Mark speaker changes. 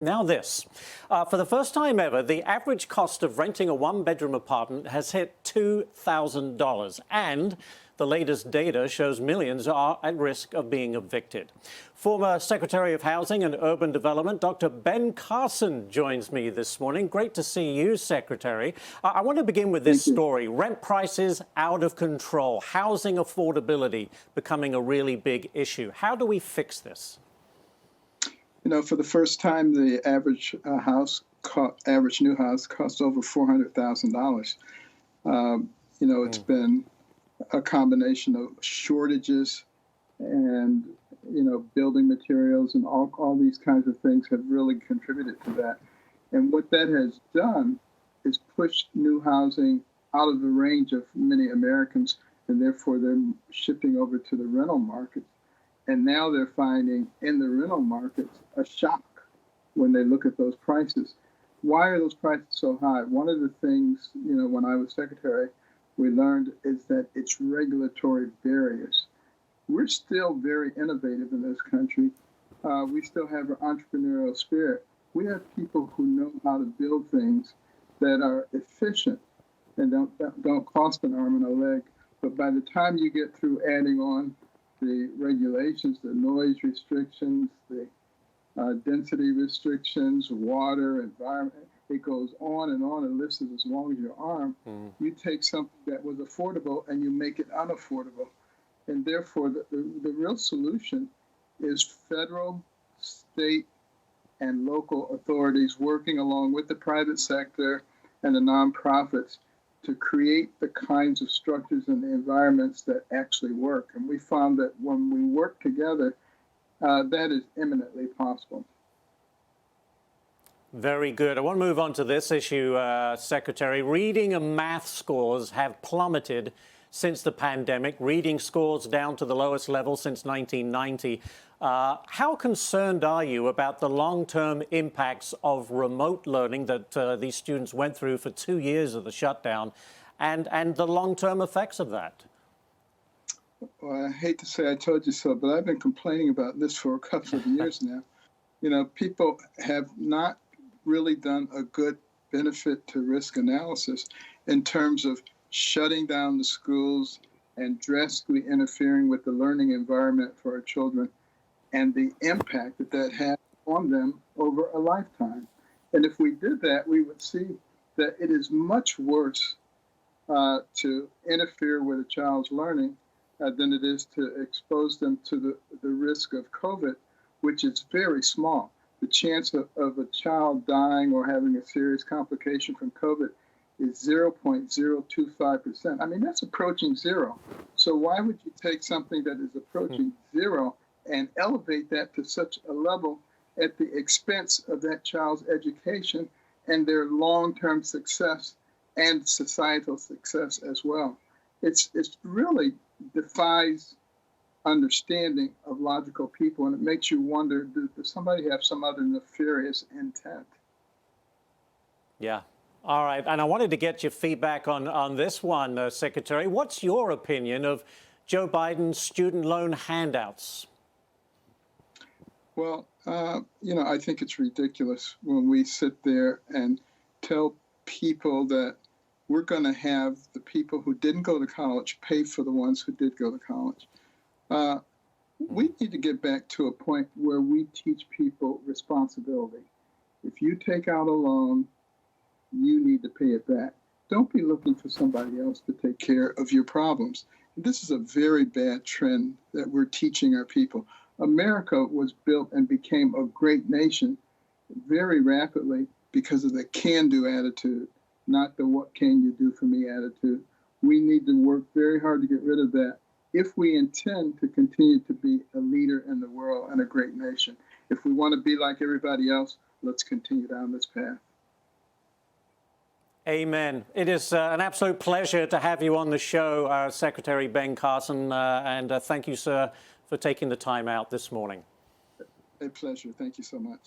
Speaker 1: Now this. For the first time ever, the average cost of renting a one-bedroom apartment has hit $2,000, and the latest data shows millions are at risk of being evicted. Former Secretary of Housing and Urban Development, Dr. Ben Carson, joins me this morning. Great to see you, Secretary. I want to begin with this story. Rent prices out of control, housing affordability becoming a really big issue. How do we fix this?
Speaker 2: You know, for the first time, the average average new house costs over $400,000. It's been a combination of shortages and, building materials and all these kinds of things have really contributed to that. And what that has done is pushed new housing out of the range of many Americans, and therefore they're shifting over to the rental markets. And now they're finding in the rental markets a shock when they look at those prices. Why are those prices so high? One of the things, when I was secretary, we learned is that it's regulatory barriers. We're still very innovative in this country. We still have an entrepreneurial spirit. We have people who know how to build things that are efficient and don't cost an arm and a leg. But by the time you get through adding on the regulations, the noise restrictions, the density restrictions, water, environment, it goes on and on. The list is as long as your arm. You take something that was affordable and you make it unaffordable. And therefore, the real solution is federal, state, and local authorities working along with the private sector and the nonprofits to create the kinds of structures and the environments that actually work. And we found that when we work together, that is eminently possible.
Speaker 1: Very good. I want to move on to this issue, Secretary. Reading and math scores have plummeted since the pandemic. Reading scores down to the lowest level since 1990. How concerned are you about the long-term impacts of remote learning that these students went through for 2 years of the shutdown and the long-term effects of that?
Speaker 2: Well, I hate to say I told you so, but I've been complaining about this for a couple of years now. People have not really done a good benefit to risk analysis in terms of shutting down the schools and drastically interfering with the learning environment for our children and the impact that has on them over a lifetime. And if we did that, we would see that it is much worse to interfere with a child's learning than it is to expose them to the risk of COVID, which is very small. The chance of a child dying or having a serious complication from COVID is 0.025%. I mean, that's approaching zero. So why would you take something that is approaching zero and elevate that to such a level at the expense of that child's education and their long-term success and societal success as well? It's really defies understanding of logical people, and it makes you wonder, does somebody have some other nefarious intent?
Speaker 1: Yeah. All right. And I wanted to get your feedback on this one, Secretary. What's your opinion of Joe Biden's student loan handouts?
Speaker 2: Well, I think it's ridiculous when we sit there and tell people that we're going to have the people who didn't go to college pay for the ones who did go to college. We need to get back to a point where we teach people responsibility. If you take out a loan, you need to pay it back. Don't be looking for somebody else to take care of your problems. This is a very bad trend that we're teaching our people. America was built and became a great nation very rapidly because of the can-do attitude, not the what can you do for me attitude. We need to work very hard to get rid of that if we intend to continue to be a leader in the world and a great nation. If we want to be like everybody else, let's continue down this path.
Speaker 1: Amen. It is an absolute pleasure to have you on the show, Secretary Ben Carson, and thank you, sir, for taking the time out this morning.
Speaker 2: A pleasure. Thank you so much.